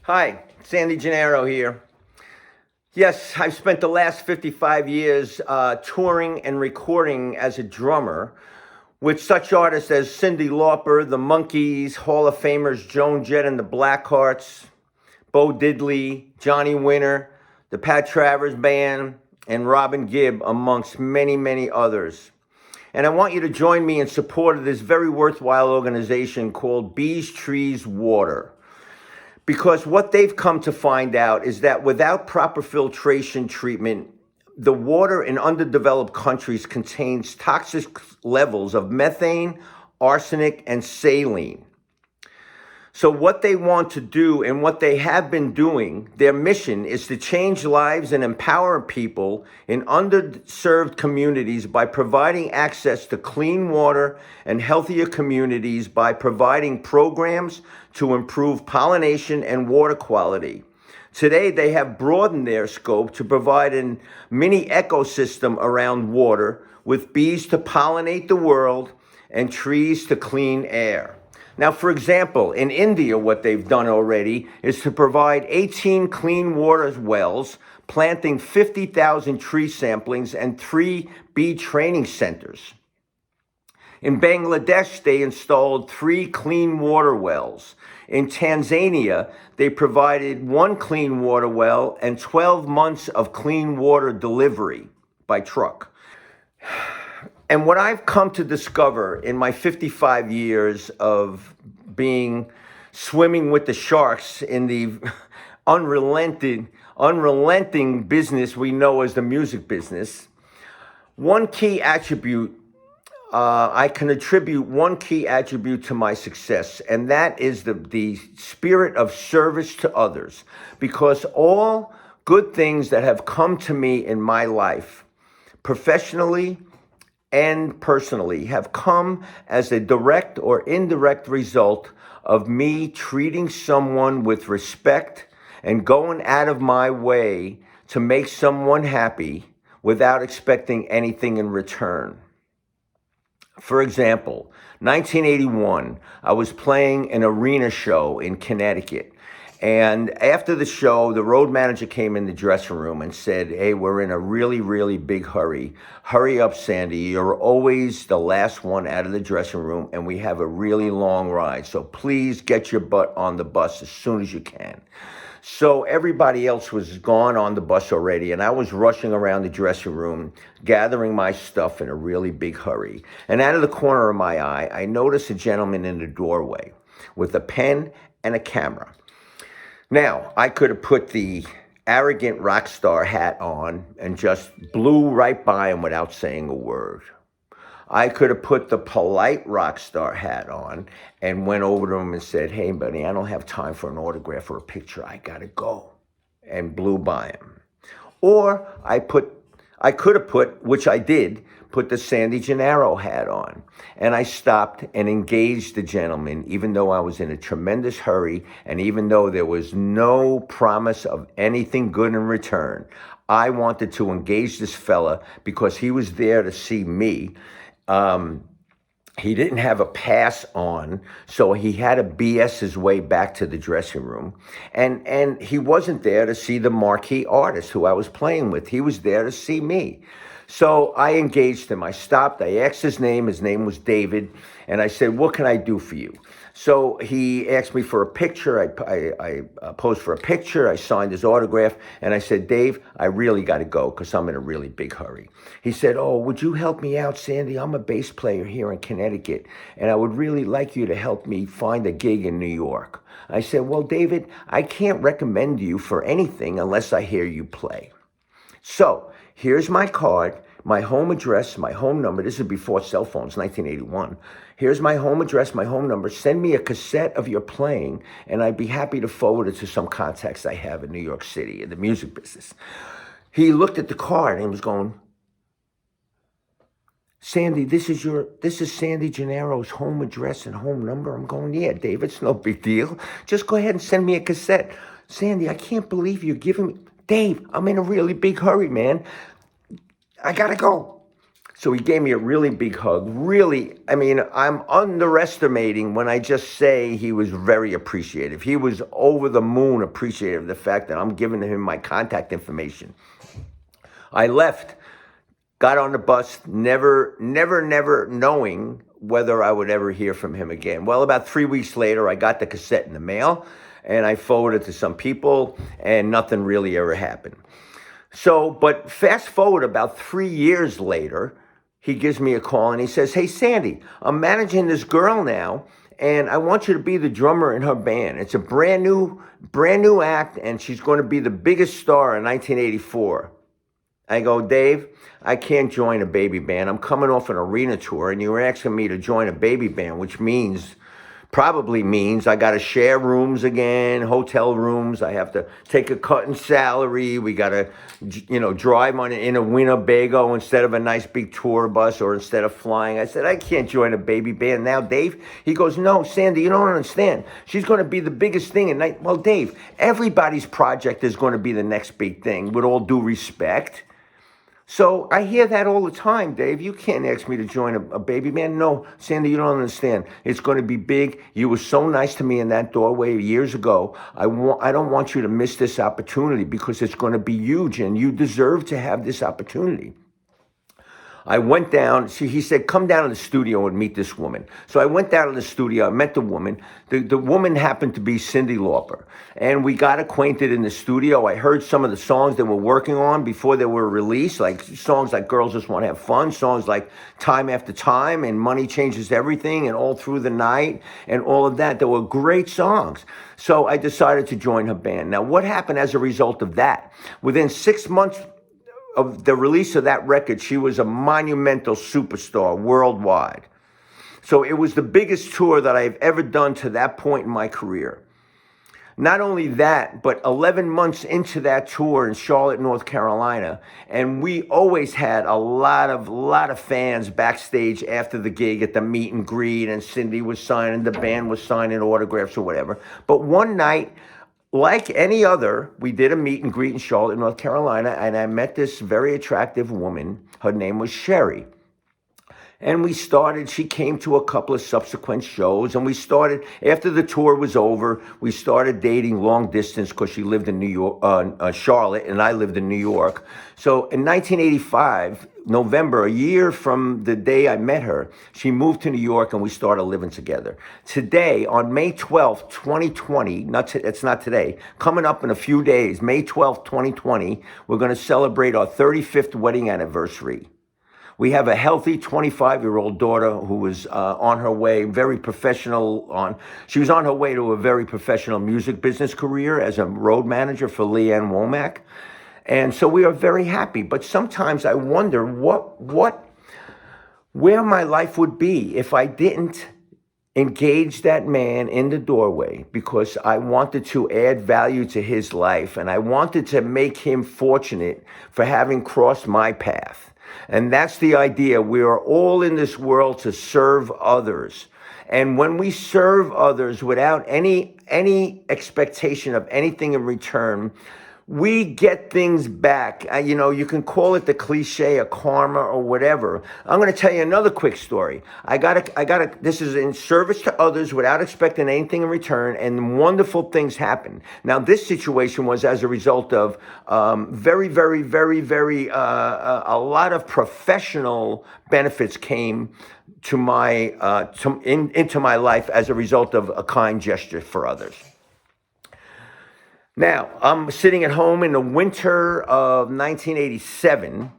Hi, Sandy Gennaro here. Yes, I've spent the last 55 years touring and recording as a drummer with such artists as Cyndi Lauper, the Monkees, Hall of Famers Joan Jett and the Blackhearts, Bo Diddley, Johnny Winter, the Pat Travers Band, and Robin Gibb, amongst many, many others. And I want you to join me in support of this very worthwhile organization called Bees, Trees, Water. Because what they've come to find out is that without proper filtration treatment, the water in underdeveloped countries contains toxic levels of methane, arsenic, and saline. So what they want to do and what they have been doing, their mission is to change lives and empower people in underserved communities by providing access to clean water and healthier communities by providing programs to improve pollination and water quality. Today, they have broadened their scope to provide a mini ecosystem around water with bees to pollinate the world and trees to clean air. Now, for example, in India, what they've done already is to provide 18 clean water wells, planting 50,000 tree samplings and 3 bee training centers. In Bangladesh, they installed 3 clean water wells. In Tanzania, they provided 1 clean water well and 12 months of clean water delivery by truck. And what I've come to discover in my 55 years of swimming with the sharks in the unrelenting business we know as the music business, one key attribute, I can attribute one key attribute to my success, and that is the spirit of service to others. Because all good things that have come to me in my life, professionally and personally, have come as a direct or indirect result of me treating someone with respect and going out of my way to make someone happy without expecting anything in return. For example, 1981, I was playing an arena show in Connecticut. And after the show, the road manager came in the dressing room and said, "Hey, we're in a really, really big hurry. Hurry up, Sandy. You're always the last one out of the dressing room, and we have a really long ride. So please get your butt on the bus as soon as you can." So everybody else was gone on the bus already, and I was rushing around the dressing room, gathering my stuff in a really big hurry. And out of the corner of my eye, I noticed a gentleman in the doorway with a pen and a camera. Now, I could have put the arrogant rock star hat on and just blew right by him without saying a word. I could have put the polite rock star hat on and went over to him and said, "Hey, buddy, I don't have time for an autograph or a picture. I got to go," and blew by him. Or I could have put, which I did, put the Sandy Gennaro hat on. And I stopped and engaged the gentleman, even though I was in a tremendous hurry and even though there was no promise of anything good in return. I wanted to engage this fella because he was there to see me. He didn't have a pass on, so he had to BS his way back to the dressing room. And he wasn't there to see the marquee artist who I was playing with. He was there to see me. So I engaged him. I stopped. I asked his name. His name was David. And I said, "What can I do for you?" So he asked me for a picture. I posed for a picture. I signed his autograph. And I said, "Dave, I really got to go because I'm in a really big hurry." He said, "Oh, would you help me out, Sandy? I'm a bass player here in Connecticut, and I would really like you to help me find a gig in New York." I said, "Well, David, I can't recommend you for anything unless I hear you play. So here's my card, my home address, my home number." This is before cell phones, 1981. "Here's my home address, my home number. Send me a cassette of your playing, and I'd be happy to forward it to some contacts I have in New York City in the music business." He looked at the card and was going, "Sandy, this is Sandy Gennaro's home address and home number." I'm going, "Yeah, Dave, it's no big deal. Just go ahead and send me a cassette." "Sandy, I can't believe you're giving me..." "Dave, I'm in a really big hurry, man. I gotta go." So he gave me a really big hug. Really, I mean, I'm underestimating when I just say he was very appreciative. He was over the moon appreciative of the fact that I'm giving him my contact information. I left, got on the bus, never knowing whether I would ever hear from him again. Well, about 3 weeks later, I got the cassette in the mail, and I forwarded it to some people, and nothing really ever happened. So, but fast forward about 3 years later, he gives me a call and he says, "Hey, Sandy, I'm managing this girl now, and I want you to be the drummer in her band. It's a brand new act, and she's going to be the biggest star in 1984. I go, "Dave, I can't join a baby band. I'm coming off an arena tour, and you were asking me to join a baby band, which probably means I got to share rooms again, hotel rooms. I have to take a cut in salary. We got to, drive in a Winnebago instead of a nice big tour bus, or instead of flying." I said, "I can't join a baby band now, Dave." He goes, "No, Sandy, you don't understand. She's going to be the biggest thing." Well, Dave, everybody's project is going to be the next big thing, with all due respect. So I hear that all the time, Dave. You can't ask me to join a baby band. No, Sandy, you don't understand. It's going to be big. You were so nice to me in that doorway years ago. I don't want you to miss this opportunity, because it's going to be huge, and you deserve to have this opportunity." I went down. He said, "Come down to the studio and meet this woman." So I went down to the studio. I met the woman. The woman happened to be Cyndi Lauper. And we got acquainted in the studio. I heard some of the songs they were working on before they were released, like songs like "Girls Just Want to Have Fun," songs like "Time After Time" and "Money Changes Everything" and "All Through the Night" and all of that. They were great songs. So I decided to join her band. Now, what happened as a result of that? Within 6 months of the release of that record, she was a monumental superstar worldwide. So it was the biggest tour that I've ever done to that point in my career. Not only that, but 11 months into that tour in Charlotte, North Carolina, and we always had a lot of fans backstage after the gig at the meet and greet, and Cyndi was signing, the band was signing autographs or whatever. But one night, like any other, we did a meet and greet in Charlotte, North Carolina, and I met this very attractive woman. Her name was Sherry. And she came to a couple of subsequent shows, and after the tour was over, we started dating long distance, because she lived in New York, Charlotte, and I lived in New York. So in 1985, November, a year from the day I met her, she moved to New York, and we started living together. Today, on May 12th, 2020, it's not today, coming up in a few days, May 12th, 2020, we're going to celebrate our 35th wedding anniversary. We have a healthy 25-year-old daughter who was on her way, she was on her way to a very professional music business career as a road manager for Leanne Womack. And so we are very happy. But sometimes I wonder where my life would be if I didn't engage that man in the doorway, because I wanted to add value to his life, and I wanted to make him fortunate for having crossed my path. And that's the idea. We are all in this world to serve others. And when we serve others without any expectation of anything in return, we get things back. You can call it the cliche of karma or whatever. I'm going to tell you another quick story. This is in service to others without expecting anything in return, and wonderful things happen. Now, this situation was as a result of a lot of professional benefits came to into my life as a result of a kind gesture for others. Now, I'm sitting at home in the winter of 1987,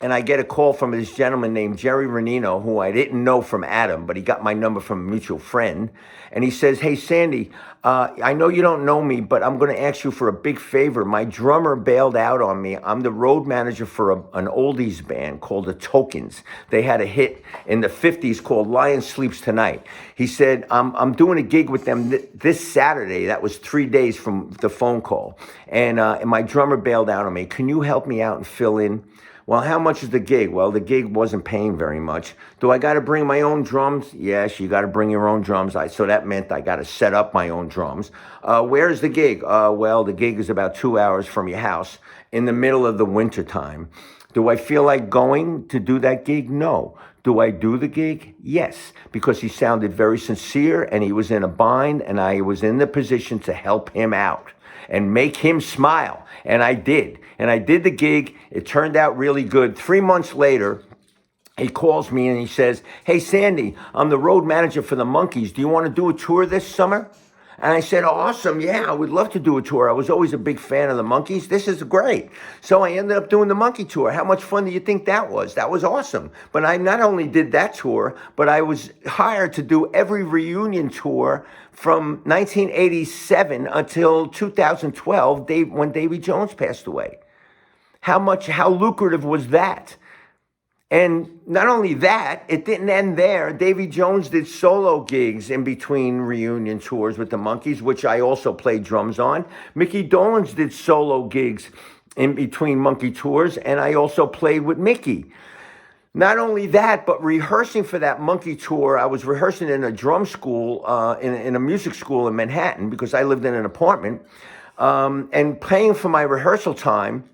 and I get a call from this gentleman named Jerry Renino, who I didn't know from Adam, but he got my number from a mutual friend. And he says, "Hey, Sandy, I know you don't know me, but I'm going to ask you for a big favor. My drummer bailed out on me. I'm the road manager for an oldies band called the Tokens. They had a hit in the 50s called Lion Sleeps Tonight." He said, I'm doing a gig with them this Saturday. That was 3 days from the phone call. And my drummer bailed out on me. Can you help me out and fill in? Well, how much is the gig? Well, the gig wasn't paying very much. Do I got to bring my own drums? Yes, you got to bring your own drums. So that meant I got to set up my own drums. Where's the gig? Well, the gig is about 2 hours from your house in the middle of the winter time. Do I feel like going to do that gig? No. Do I do the gig? Yes, because he sounded very sincere and he was in a bind, and I was in the position to help him out and make him smile. And I did. And I did the gig. It turned out really good. 3 months later, he calls me and he says, "Hey, Sandy, I'm the road manager for the Monkees. Do you want to do a tour this summer?" And I said, "Awesome, yeah, I would love to do a tour. I was always a big fan of the Monkees. This is great." So I ended up doing the Monkey tour. How much fun do you think that was? That was awesome. But I not only did that tour, but I was hired to do every reunion tour from 1987 until 2012, when Davy Jones passed away. How lucrative was that? And not only that, it didn't end there. Davy Jones did solo gigs in between reunion tours with the Monkees, which I also played drums on. Mickey Dolenz did solo gigs in between Monkey tours, and I also played with Mickey. Not only that, but rehearsing for that Monkey tour, I was rehearsing in a drum school, in a music school in Manhattan, because I lived in an apartment, and paying for my rehearsal time.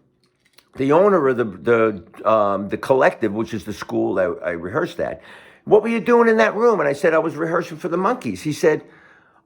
The owner of the collective, which is the school that I rehearsed at, "What were you doing in that room?" And I said, "I was rehearsing for the Monkees." He said,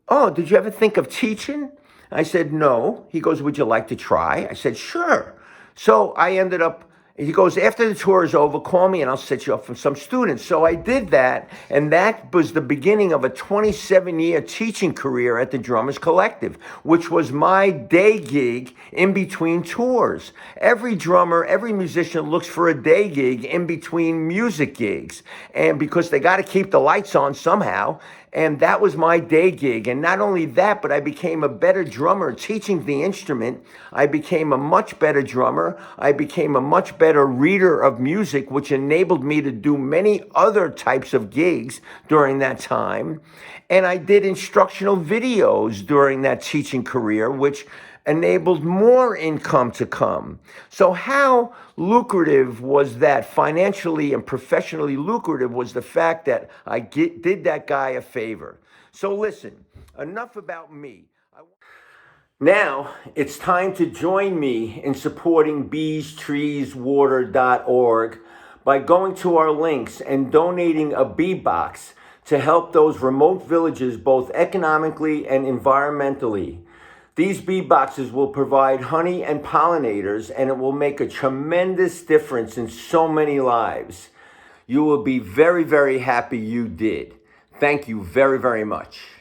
"Oh, did you ever think of teaching?" I said, "No." He goes, "Would you like to try?" I said, "Sure." So I ended up, he goes, "After the tour is over, call me and I'll set you up with some students." So I did that, and that was the beginning of a 27-year teaching career at the Drummers Collective, which was my day gig in between tours. Every drummer, every musician looks for a day gig in between music gigs, and because they got to keep the lights on somehow. And that was my day gig. And not only that, but I became a better drummer teaching the instrument. I became a much better drummer. I became a much better reader of music, which enabled me to do many other types of gigs during that time. And I did instructional videos during that teaching career, which enabled more income to come. So how lucrative was that? Financially and professionally lucrative was the fact that I did that guy a favor. So listen, enough about me. Now it's time to join me in supporting beestreeswater.org by going to our links and donating a bee box to help those remote villages both economically and environmentally. These bee boxes will provide honey and pollinators, and it will make a tremendous difference in so many lives. You will be very, very happy you did. Thank you very, very much.